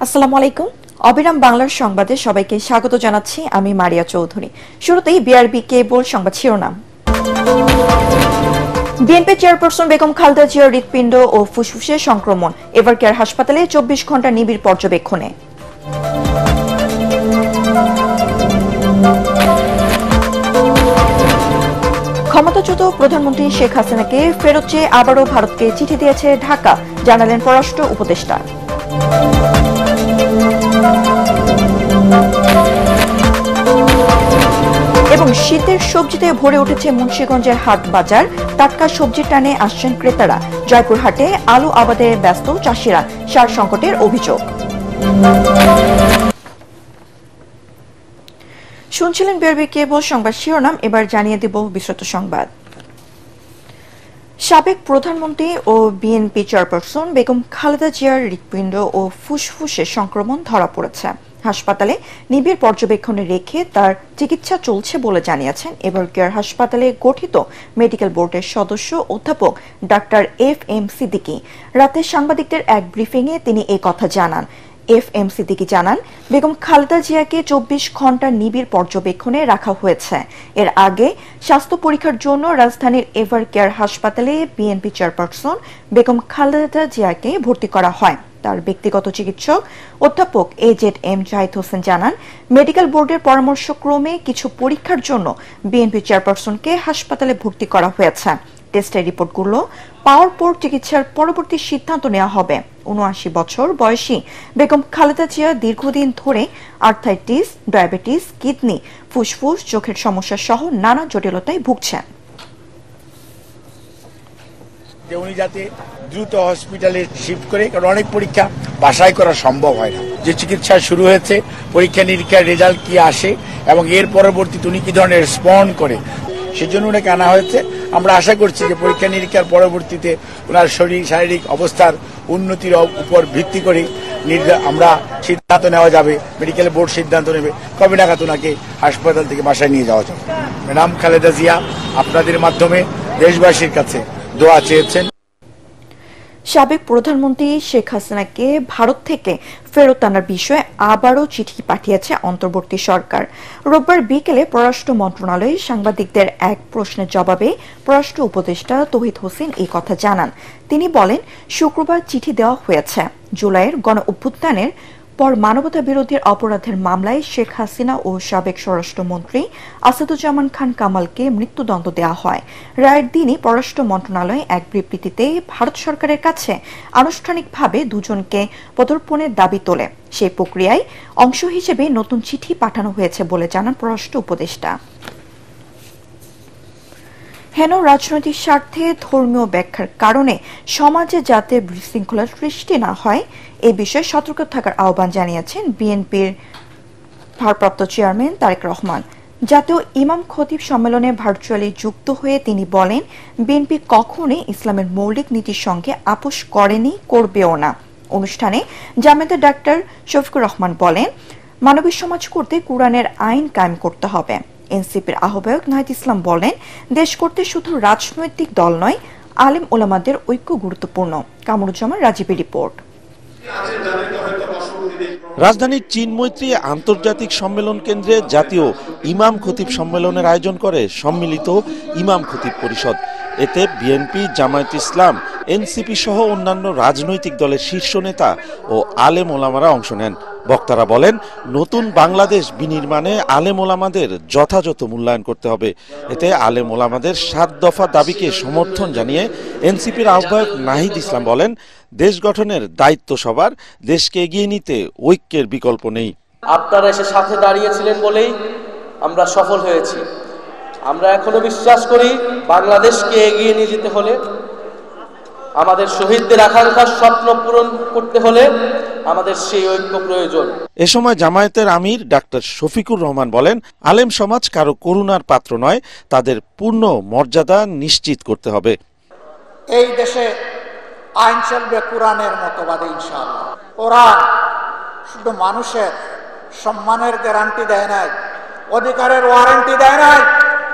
আসসালামু আলাইকুম। অবিরাম বাংলার সংবাদে সবাইকে স্বাগত জানাচ্ছি। আমি মারিয়া চৌধুরী। শুরুতেই বিআরবি কেবল সংবাদ শিরোনাম। বিএনপি চেয়ারপারসন বেগম খালেদা জিয়ার হৃৎপিণ্ড ও ফুসফুসে সংক্রমণ, এভারকেয়ার হাসপাতালে 24 ঘন্টা নিবিড় পর্যবেক্ষণে। ক্ষমতাচ্যুত প্রধানমন্ত্রী শেখ হাসিনাকে ফেরত চেয়ে আবারও ভারতকে চিঠি দিয়েছে ঢাকা, জানালেন পররাষ্ট্র উপদেষ্টা। এবং শীতের সবজিতে ভরে উঠেছে মুন্সিগঞ্জের হাট বাজার, টাটকা সবজির টানে আসছেন ক্রেতারা। জয়পুরহাটে আলু আবাদে ব্যস্ত চাষিরা, সার সংকটের অভিযোগ। শুনছিলেন বিআরবি কেবল সংবাদ শিরোনাম, এবার জানিয়ে দেব বিস্তারিত সংবাদ। সাবেক প্রধানমন্ত্রী ও বিএনপি চেয়ারপারসন বেগম খালেদা জিয়ার হৃৎপিণ্ড ও ফুসফুসে সংক্রমণ ধরা পড়েছে। হাসপাতালে নিবিড় পর্যবেক্ষণে রেখে তার চিকিৎসা চলছে বলে জানিয়েছেন এভারকেয়ার হাসপাতালে গঠিত মেডিকেল বোর্ডের সদস্য অধ্যাপক ডাক্তার এফ.এম. সিদ্দিকী। রাতে সাংবাদিকদের এক ব্রিফিংয়ে তিনি এই কথা জানান। এফ.এম. সিদ্দিকী জানান, বেগম খালেদা জিয়াকে 24 ঘন্টা নিবিড় পর্যবেক্ষণে রাখা হয়েছে। এর আগে স্বাস্থ্য পরীক্ষার জন্য রাজধানীর এভারকেয়ার হাসপাতালে বিএনপি চেয়ারপারসন বেগম খালেদা জিয়াকে ভর্তি করা হয়। তার ব্যক্তিগত চিকিৎসক অধ্যাপক এজেড.এম. জাহিদ হোসেন জানান, মেডিকেল বোর্ডের পরামর্শক্রমে কিছু পরীক্ষার জন্য বিএনপি চেয়ারপারসনকে হাসপাতালে ভর্তি করা হয়েছে। টেস্টের রিপোর্টগুলো পাওয়ার পর চিকিৎসার পরবর্তী সিদ্ধান্ত নেওয়া হবে। ৭৯ বছর বয়সী বেগম খালেদা জিয়া দীর্ঘদিন ধরে আর্থাইটিস, ডায়াবেটিস, কিডনি, ফুসফুস, চোখের সমস্যা সহ নানা জটিলতায় ভুগছেন। উনি যাতে দ্রুত হসপিটালে শিফট করে, কারণ অনেক পরীক্ষা বাসায় করা সম্ভব হয় না। যে চিকিৎসা শুরু হয়েছে, পরীক্ষা নিরীক্ষার রেজাল্ট কি আসে এবং এর পরবর্তীতে উনি কি ধরনের রেসপন্ড করে, সেজন্য ওনাকে আনা হয়েছে। আমরা আশা করছি যে পরীক্ষা নিরীক্ষার পরবর্তীতে ওনার শারীরিক অবস্থার উন্নতির উপর ভিত্তি করে আমরা সিদ্ধান্ত নেওয়া যাবে, মেডিকেল বোর্ড সিদ্ধান্ত নেবে কবে নাগাদ ওনাকে হাসপাতাল থেকে বাসায় নিয়ে যাওয়া যাবে। ম্যাডাম খালেদা জিয়া আপনাদের মাধ্যমে দেশবাসীর কাছে দোয়া চেয়েছেন। সাবেক প্রধানমন্ত্রী শেখ হাসিনাকে ভারত থেকে ফেরত আনার বিষয়ে আবারও চিঠি পাঠিয়েছে অন্তর্বর্তী সরকার। রোববার বিকেলে পররাষ্ট্র মন্ত্রণালয়ে সাংবাদিকদের এক প্রশ্নের জবাবে পররাষ্ট্র উপদেষ্টা তৌহিদ হোসেন এই কথা জানান। তিনি বলেন, শুক্রবার চিঠি দেওয়া হয়েছে। জুলাইয়ের গণ অভ্যুত্থানের পর মানবতা বিরোধী অপরাধের মামলায় শেখ হাসিনা ও সাবেক স্বরাষ্ট্রমন্ত্রী আসাদুজ্জামান খান কামালকে মৃত্যুদণ্ড দেওয়া হয়। রায়ের দিনই পররাষ্ট্র মন্ত্রণালয় এক বিবৃতিতে ভারত সরকারের কাছে আনুষ্ঠানিকভাবে দুজনকে প্রত্যর্পণের দাবি তোলে। সেই প্রক্রিয়ায় অংশ হিসেবে নতুন চিঠি পাঠানো হয়েছে বলে জানান পররাষ্ট্র উপদেষ্টা। হেন রাজনৈতিক স্বার্থে ধর্মীয় ব্যাখ্যার কারণে সমাজে যাতে বিশৃঙ্খলার সৃষ্টি না হয় এ বিষয়ে সতর্ক থাকার আহ্বান জানিয়েছেন বিএনপির ভারপ্রাপ্ত চেয়ারম্যান তারেক রহমান। জাতীয় ইমাম খতিব সম্মেলনে ভার্চুয়ালি যুক্ত হয়ে তিনি বলেন, বিএনপি কখনোই ইসলামের মৌলিক নীতির সঙ্গে আপোষ করেনি, করবেও না। অনুষ্ঠানে জামায়াতের ডাক্তার শফিকুর রহমান বলেন, মানবিক সমাজ করতে কোরআনের আইন কায়েম করতে হবে। এনসিপির আহ্বায়ক নাহিদ ইসলাম বলেন, দেশ করতে শুধু রাজনৈতিক দল নয়, আলেম ওলামাদের ঐক্য গুরুত্বপূর্ণ। কামরুজ্জামান রাজীবের রিপোর্ট। রাজধানীর চীন মৈত্রী আন্তর্জাতিক সম্মেলন কেন্দ্রে জাতীয় ইমাম খতিব সম্মেলনের আয়োজন করে সম্মিলিত ইমাম খতিব পরিষদ। এতে বিএনপি, জামায়াত ইসলাম, এনসিপি সহ অন্যান্য রাজনৈতিক দলের শীর্ষ নেতা ও আলেম ওলামারা অংশ নেন। বক্তারা বলেন, নতুন বাংলাদেশ বিনির্মাণে আলেম ওলামাদের যথাযথ মূল্যায়ন করতে হবে। এতে আলেম ওলামাদের 7 দফা দাবিকে সমর্থন জানিয়ে এনসিপির আহ্বায়ক নাহিদ ইসলাম বলেন, দেশ গঠনের দায়িত্ব সবার, দেশকে এগিয়ে নিতে ঐক্যের বিকল্প নেই। আপনারা এসে সাথে দাঁড়িয়েছিলেন বলেই আমরা সফল হয়েছি। আমরা এখনো বিশ্বাস করি, বাংলাদেশকে এগিয়ে নিয়ে যেতে হলে, আমাদের শহীদদের আকাঙ্ক্ষার স্বপ্ন পূরণ করতে হলে আমাদের সেই ঐক্য প্রয়োজন। এ সময় জামায়াতের আমির ডাক্তার শফিকুর রহমান বলেন, আলেম সমাজ কারো করুণার পাত্র নয়, তাদের পূর্ণ মর্যাদা নিশ্চিত করতে হবে। এই দেশে আইন চলবে কোরআনের মতবাদে ইনশাআল্লাহ। কোরআন শুধু মানুষের সম্মানের গ্যারান্টি দেয় নাই, অধিকারের ওয়ারেন্টি দেয় নাই,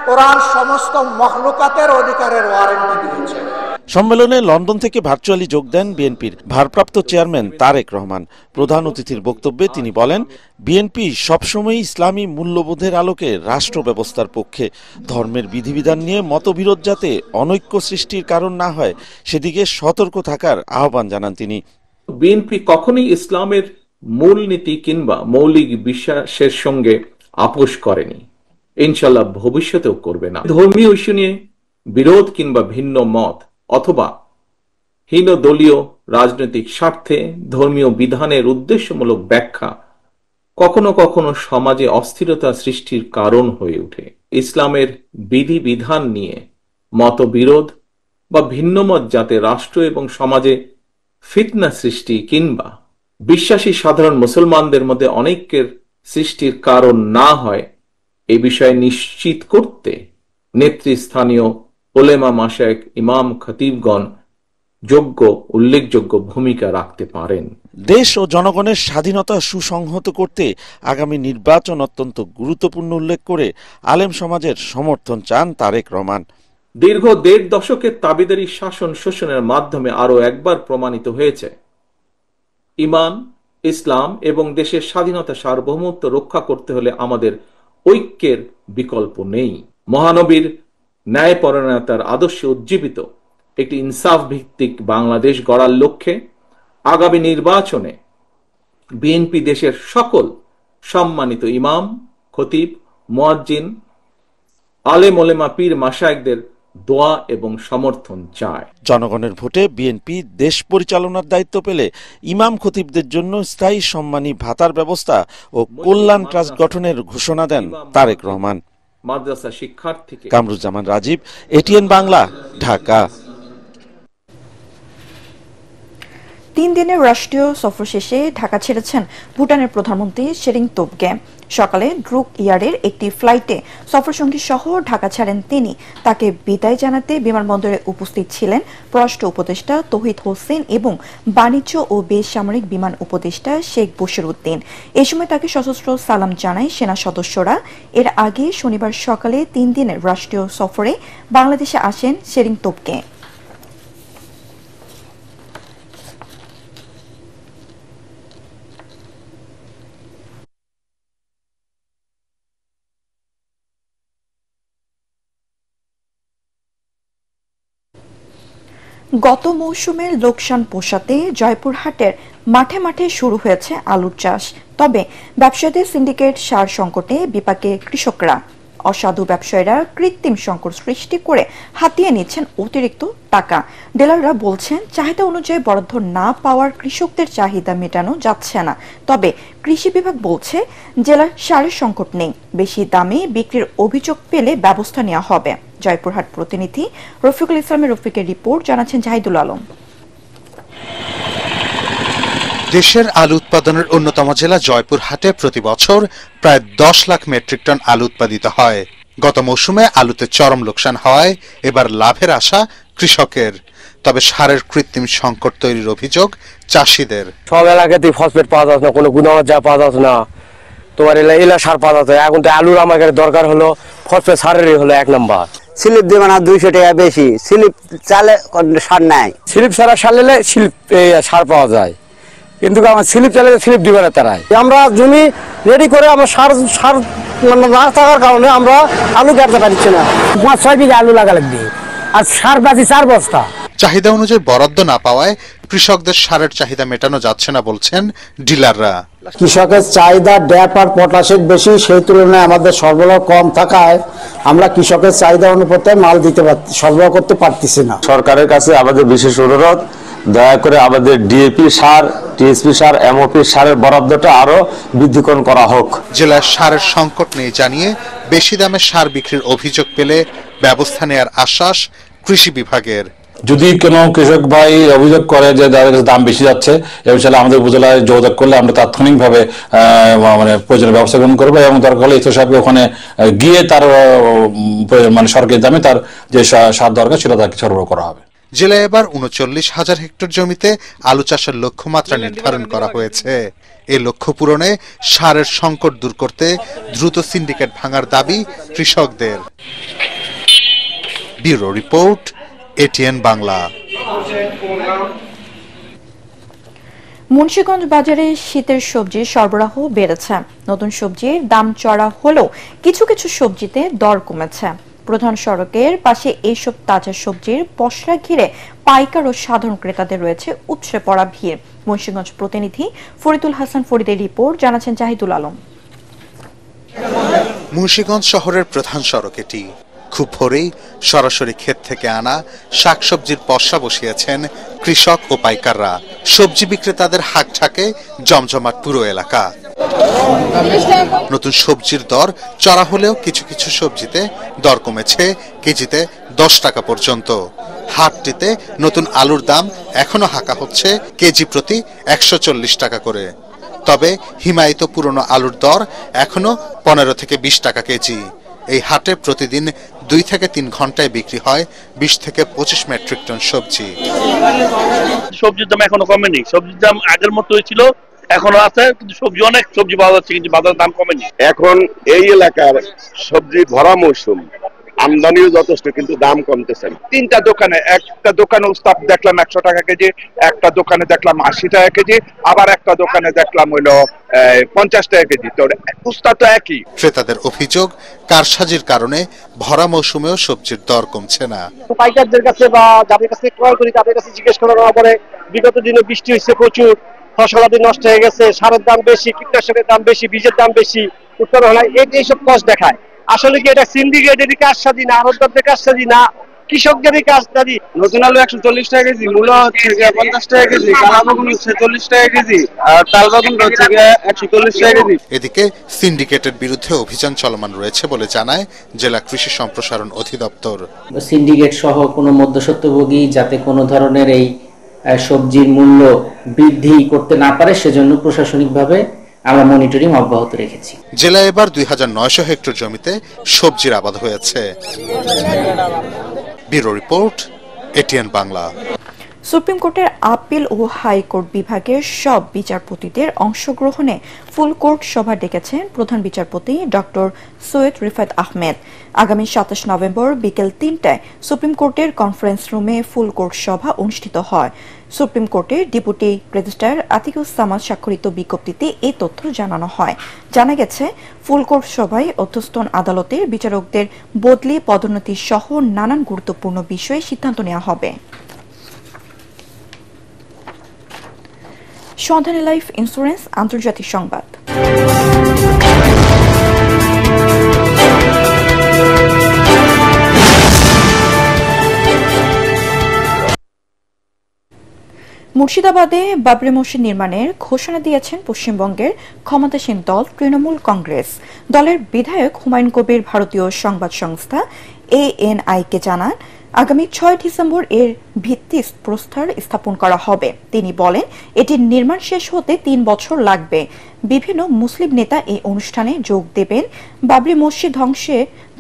কোরআন সমস্ত মখলুকাতের অধিকারের ওয়ারেন্টি দিয়েছে। সম্মেলনে লন্ডন থেকে ভার্চুয়ালি যোগ দেন বিএনপির ভারপ্রাপ্ত চেয়ারম্যান তারেক রহমান। প্রধান অতিথির বক্তব্যে তিনি বলেন, বিএনপি সবসময় ইসলামী মূল্যবোধের আলোকে রাষ্ট্র ব্যবস্থার পক্ষে। ধর্মের বিধিবিধান নিয়ে মতবিরোধ যাতে অনৈক্য সৃষ্টির কারণ না হয় সেদিকে সতর্ক থাকার আহ্বান জানান তিনি। বিএনপি কখনোই ইসলামের মূলনীতি কিংবা মৌলিক বিশ্বাসের সঙ্গে আপোষ করেনি, ইনশাল্লাহ ভবিষ্যতেও করবে না। ধর্মীয় ইস্যু নিয়ে বিরোধ কিংবা ভিন্ন মত অথবা হীন দলীয় রাজনৈতিক স্বার্থে ধর্মীয় বিধানের উদ্দেশ্যমূলক ব্যাখ্যা কখনো কখনো সমাজে অস্থিরতা সৃষ্টির কারণ হয়ে ওঠে। ইসলামের বিধিবিধান নিয়ে মতবিরোধ বা ভিন্নমত যাতে রাষ্ট্র এবং সমাজে ফিতনা সৃষ্টি কিংবা বিশ্বাসী সাধারণ মুসলমানদের মধ্যে অনৈক্যের সৃষ্টির কারণ না হয় এ বিষয়ে নিশ্চিত করতে নেতৃস্থানীয় ওলেমা মাশায়েখ, ইমাম, খতিবগণ উল্লেখযোগ্য ভূমিকা রাখতে পারেন। দেশ ও জনগণের স্বাধীনতা সুসংহত করতে আগামী নির্বাচন অত্যন্ত গুরুত্বপূর্ণ উল্লেখ করে আলেম সমাজের সমর্থন চান তারেক রহমান। দীর্ঘ ১.৫ দশকের তাবেদারি শাসন শোষণের মাধ্যমে আরো একবার প্রমাণিত হয়েছে, ঈমান, ইসলাম এবং দেশের স্বাধীনতা সার্বভৌমত্ব রক্ষা করতে হলে আমাদের ঐক্যের বিকল্প নেই। মহানবীর ন্যায়পরায়ণতার আদর্শে উজ্জীবিত একটি ইনসাফ ভিত্তিক বাংলাদেশ গড়ার লক্ষ্যে আগামী নির্বাচনে বিএনপি দেশের সকল সম্মানিত ইমাম, খতিব, মুয়াজ্জিন, আলেম ওলেমা, পীর, মাশায়েখদের দোয়া এবং সমর্থন চায়। জনগণের ভোটে বিএনপি দেশ পরিচালনার দায়িত্ব পেলে ইমাম খতিবদের জন্য স্থায়ী সম্মানী ভাতার ব্যবস্থা ও কল্যাণ ট্রাস্ট গঠনের ঘোষণা দেন তারেক রহমান। মাদ্রাসা শিক্ষার্থীকে কামরুজ্জামান রাজীব, এটিএন বাংলা, ঢাকা। ৩ দিনের রাষ্ট্রীয় সফর শেষে ঢাকা ছেড়েছেন ভুটানের প্রধানমন্ত্রী শেরিং তোবগে। সকালে ড্রুক এয়ারের একটি ফ্লাইটে সফরসঙ্গী সহ ঢাকা ছাড়েন তিনি। তাকে বিদায় জানাতে বিমানবন্দরে উপস্থিত ছিলেন পররাষ্ট্র উপদেষ্টা তৌহিদ হোসেন এবং বাণিজ্য ও বেসামরিক বিমান উপদেষ্টা শেখ বশির উদ্দিন। এ সময় তাকে সশস্ত্র সালাম জানায় সেনা সদস্যরা। এর আগে শনিবার সকালে ৩ দিনের রাষ্ট্রীয় সফরে বাংলাদেশে আসেন শেরিং তোবগে। গত মৌসুমের লোকসান পোষাতে জয়পুরহাটের মাঠে মাঠে শুরু হয়েছে আলুর চাষ। তবে ব্যবসায়ীদের সিন্ডিকেট সার সংকটে বিপাকে কৃষকরা। অসাধু ব্যবসায়ীরা কৃত্রিম সংকট সৃষ্টি করে হাতিয়ে নিচ্ছেন অতিরিক্ত টাকা। ডিলাররা বলছেন, চাহিদা অনুযায়ী বরাদ্দ না পাওয়ার কৃষকদের চাহিদা মেটানো যাচ্ছে না। তবে কৃষি বিভাগ বলছে, জেলার সারের সংকট নেই, বেশি দামে বিক্রির অভিযোগ পেলে ব্যবস্থা নেওয়া হবে। জয়পুরহাট প্রতিনিধি রফিকুল ইসলামের রফিকের রিপোর্ট, জানাচ্ছেন জাহিদুল আলম। দেশের আলু উৎপাদনের অন্যতম জেলা জয়পুরহাটে প্রতি বছর প্রায় 10 লাখ মেট্রিক টন আলু উৎপাদিত হয়। গত মৌসুমে আলুতে চরম লোকসান হওয়ায় এবার লাভের আশা কৃষকের। তবে সারের কৃত্রিম সংকট তৈরির অভিযোগ চাষিদের। সব এলাকাতে ফসফেট পাওয়া যাচ্ছে না, কোনো গুণগত যা পাওয়া যাচ্ছে না, তোমার এলা সার পাওয়া যাচ্ছে। এখন তো আলুর আমাদের দরকার হলো ফসফেট সারেরই হলো 1 নম্বর। স্লিপ দেবে না 200 টাকা বেশি, স্লিপ চালে সার নাই। স্লিপ ছাড়া সার নিলে স্লিপ সার পাওয়া যায়, কিন্তু আমার স্লিপ চালে স্লিপ দিবে না তারাই। আমরা জমি রেডি করে আমরা সার না থাকার কারণে আমরা আলু কাটতে পারছি না। 5-6 বিঘা আলু লাগা লাগবে, আর সার বাজি 4 বস্তা। চাহিদা অনুযায়ী বরাদ্দ না পাওয়ায় কৃষকদের সারের চাহিদা মেটানো যাচ্ছে না বলছেন ডিলাররা। কৃষকের চাহিদা ড্যাপ আর পটাশের বেশি, সেই তুলনায় আমাদের সরবরাহ কম থাকায় আমরা কৃষকের চাহিদা অনুপাতে মাল সরবরাহ করতে পারতেছি না। সরকারের কাছে আমাদের বিশেষ অনুরোধ, দয়া করে আমাদের ডিএপি সার, টিএসপি সার, এমওপি সারের বরাদ্দটা আরো বৃদ্ধিকরণ করা হোক। জেলার সারের সংকট নেই জানিয়ে বেশি দামে সার বিক্রির অভিযোগ পেলে ব্যবস্থা নেওয়ার আশ্বাস কৃষি বিভাগের। যদি কোনো কৃষক ভাই অভিযোগ করে যে দাম বেশি যাচ্ছে, এবং সেটা আমাদের উপজেলায় যোগাযোগ করলে আমরা তাৎক্ষণিকভাবে প্রয়োজনীয় ব্যবস্থা গ্রহণ করবো, এবং দরকার হলে ইসো সাহেব ওখানে গিয়ে তার সরকারি দামে তার যে সার দরকার সেটা তাকে সরবরাহ করা হবে। জেলায় এবার 39,000 হেক্টর জমিতে আলু চাষের লক্ষ্যমাত্রা নির্ধারণ করা হয়েছে। এই লক্ষ্য পূরণে সারের সংকট দূর করতে দ্রুত সিন্ডিকেট ভাঙার দাবি কৃষকদের। Bureau report, ATN Bangla. Munshiganj বাজারে শীতের সবজির সরবরাহ বেড়েছে। নতুন সবজির দাম চড়া হলেও কিছু কিছু সবজিতে দর কমেছে। প্রধান সড়কের পাশে এইসব তাজা সবজির পসরা ঘিরে পাইকার ও সাধারণ ক্রেতাদের রয়েছে উপচে পড়া ভিড়। মুন্সিগঞ্জ প্রতিনিধি ফরিদুল হাসান ফরিদের রিপোর্ট, জানাচ্ছেন জাহিদুল আলম। মুন্সিগঞ্জ শহরের প্রধান সড়ক এটি। খুব ভোরেই সরাসরি ক্ষেত থেকে আনা শাকসবজির পসরা বসিয়েছেন কৃষক ও পাইকাররা। সবজি বিক্রেতাদের হাঁক ঝাঁকে জমজমাট পুরো এলাকা। নতুন সবজির দর চড়া হলেও কিছু কিছু সবজিতে দর কমেছে কেজিতে 10 টাকা পর্যন্ত। হাটটিতে নতুন আলুর দাম এখনো হাঁকা হচ্ছে কেজি প্রতি 140 টাকা করে। তবে হিমায়িত পুরনো আলুর দর এখনো 15 থেকে 20 টাকা কেজি। এই হাটে প্রতিদিন 2 থেকে 3 ঘন্টায় বিক্রি হয় 20 থেকে 25 মেট্রিক টন সবজি। সবজির দাম এখনো কমেনি। সবজির দাম আগের মতোই ছিল, এখনো আছে, কিন্তু সবজি অনেক সবজি পাওয়া যাচ্ছে, কিন্তু বাজারের দাম কমেনি। এখন এই এলাকার সবজি ভরা মৌসুম, আমদানিও যথেষ্ট, কিন্তু দাম কমতেছে। 3টা দোকানে, একটা দোকানে উস্তাদ দেখলাম 100 টাকা কেজি, একটা দোকানে দেখলাম 80 টাকা কেজি, আবার একটা দোকানে দেখলাম হইলো 50 টাকা কেজি। তো উস্তাদ তো একই। ক্রেতাদের অভিযোগ, কারসাজির কারণে ভরা মৌসুমেও সবজির দর কমছে না। পাইকারদের কাছে বা যাদের কাছে ক্রয় করি তাদের কাছে জিজ্ঞেস করার পরে বিগত দিনে বৃষ্টি হয়েছে প্রচুর, ফসলাদি নষ্ট হয়ে গেছে, সারের দাম বেশি, কীটনাশকের দাম বেশি, বীজের দাম বেশি, উৎপাদন হয়, এইসব কষ্ট দেখায়। আসলে কি এটা সিন্ডিকেটেরই কারসাজি না আড়তদারদের কারসাজি না কৃষকদেরই কারসাজি? নতুন আলু 140 টাকা কেজি, মূলা হচ্ছে 50 টাকা কেজি, কালা বেগুন হচ্ছে 40 টাকা কেজি, আর তাল বেগুন হচ্ছে 140 টাকা কেজি। এদিকে সিন্ডিকেটের বিরুদ্ধে অভিযান চলমান রয়েছে বলে জানায় জেলা কৃষি সম্প্রসারণ অধিদপ্তর। সিন্ডিকেট সহ কোনো মধ্যস্বত্বভোগী যাতে কোনো ধরনের এই সবজির মূল্য বৃদ্ধি করতে না পারে সেজন্য প্রশাসনিকভাবে আমরা মনিটরিং অব্যাহত রেখেছি। জেলায় এবার 2900 হেক্টর জমিতে সবজির আবাদ হয়েছে। Bureau report, ATN Bangla. Supreme কোর্টের আপিল ও হাইকোর্ট বিভাগের সব বিচারপতিদের অংশগ্রহণে ফুল কোর্ট সভা ডেকেছেন প্রধান বিচারপতি ডক্টর সৈয়দ রিফাত আহমেদ। আগামী 27 নভেম্বর বিকেল 3টায় সুপ্রিম কোর্টের কনফারেন্স রুমে ফুল কোর্ট সভা অনুষ্ঠিত হয়। সুপ্রিম কোর্টের ডেপুটি রেজিস্ট্রার আতিকুজ্জামান স্বাক্ষরিত বিজ্ঞপ্তিতে এই তথ্য জানানো হয়। জানা গেছে, ফুল কোর্ট সভায় অধ্যস্থন আদালতের বিচারকদের বদলি, পদোন্নতি সহ নানান গুরুত্বপূর্ণ বিষয়ে সিদ্ধান্ত নেওয়া হবে। সন্ধানী লাইফ ইন্স্যুরেন্স আন্তর্জাতিক সংবাদ। মুর্শিদাবাদে বাবরি মসজিদ নির্মাণের ঘোষণা দিয়েছেন পশ্চিমবঙ্গের ক্ষমতাসীন দল তৃণমূল কংগ্রেস। দলের বিধায়ক হুমায়ুন কবির ভারতীয় সংবাদ সংস্থা ANI-কে জানান, আগামী 6 ডিসেম্বর এর ভিত্তি প্রস্তর স্থাপন করা হবে। তিনি বলেন, এটির নির্মাণ শেষ হতে 3 বছর লাগবে। বিভিন্ন মুসলিম নেতা এই অনুষ্ঠানে যোগ দেবেন। বাবরি মসজিদ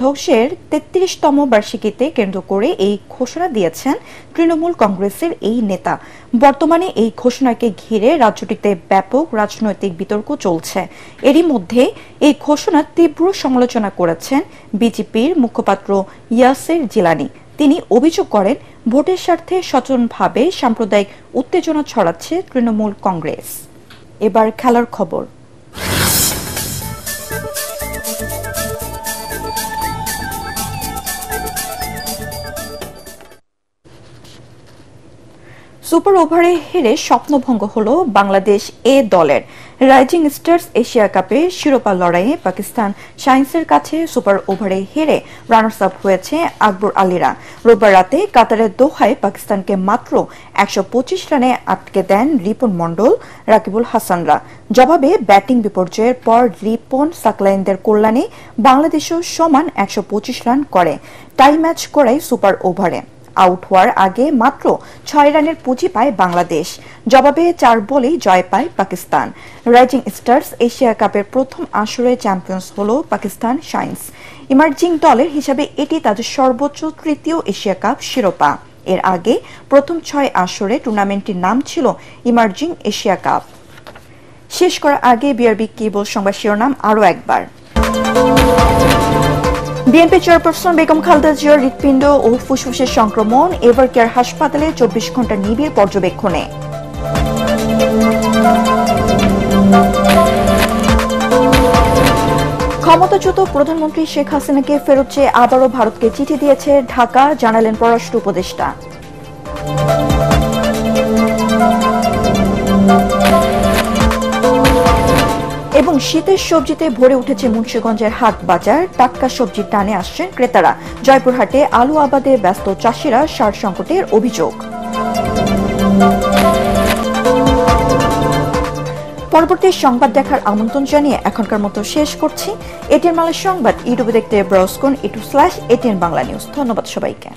ধ্বংসের 33তম বার্ষিকীতে কেন্দ্র করে এই ঘোষণা দিয়েছেন তৃণমূল কংগ্রেসের এই নেতা। বর্তমানে এই ঘোষণাকে ঘিরে রাজ্যটিতে ব্যাপক রাজনৈতিক বিতর্ক চলছে। এরই মধ্যে এই ঘোষণা তীব্র সমালোচনা করেছেন বিজেপির মুখপাত্র ইয়াসির জিলানি। তিনি অভিযোগ করেন, ভোটের স্বার্থে সচেতনভাবে সাম্প্রদায়িক উত্তেজনা ছড়াচ্ছে তৃণমূল কংগ্রেস। এবার খেলার খবর। সুপার ওভারে হেরে স্বপ্নভঙ্গ হল বাংলাদেশ এ দলের। রাইজিং স্টার্স এশিয়া কাপে শিরোপা লড়াইয়ে পাকিস্তান শাইন্সের কাছে সুপার ওভারে হেরে রানার্স আপ হয়েছে আকবর আলীরা। রোববার রাতে কাতারের দোহায় পাকিস্তানকে মাত্র 125 রানে আটকে দেন রিপন মন্ডল, রাকিবুল হাসানরা। জবাবে ব্যাটিং বিপর্যয়ের পর রিপন সাকলাইনদের কল্যাণে বাংলাদেশও সমান 125 রান করে টাই ম্যাচ করায় সুপার ওভারে। আউট হওয়ার আগে মাত্র 6 রানের পুঁজি পায় বাংলাদেশ। জবাবে 4 বলেই জয় পায় পাকিস্তান। রাইজিং স্টার্স এশিয়া কাপের প্রথম আসরে চ্যাম্পিয়ন্স হল পাকিস্তান শাইন্স। ইমার্জিং দলের হিসাবে এটি তাদের সর্বোচ্চ তৃতীয় এশিয়া কাপ শিরোপা। এর আগে প্রথম 6 আসরে টুর্নামেন্টটির নাম ছিল ইমার্জিং এশিয়া কাপ। শেষ করার আগে বিআরবি কেবল সংবাদ শিরোনাম আরও একবার। বিএনপি চেয়ারপারসন বেগম খালেদা জিয়ার হৃৎপিণ্ড ও ফুসফুসের সংক্রমণ এভার কেয়ার হাসপাতালে 24 ঘন্টা নিবিড় পর্যবেক্ষণে। ক্ষমতাচ্যুত প্রধানমন্ত্রী শেখ হাসিনাকে ফেরত চেয়ে আবারও ভারতকে চিঠি দিয়েছে ঢাকা, জানালেন পররাষ্ট্র উপদেষ্টা। এবং শীতের সবজিতে ভরে উঠেছে মুন্সিগঞ্জের হাট বাজার, টাটকা সবজির টানে আসছেন ক্রেতারা। জয়পুরহাটে আলু আবাদে ব্যস্ত চাষিরা সার সংকটের অভিযোগ। পরবর্তী সংবাদ দেখার আমন্ত্রণ জানিয়ে এখনকার মতো শেষ করছি। এটিএন বাংলা সংবাদ ইউটিউবে দেখতে ব্রাউজ করুন /ATN বাংলা নিউজ। ধন্যবাদ সবাইকে।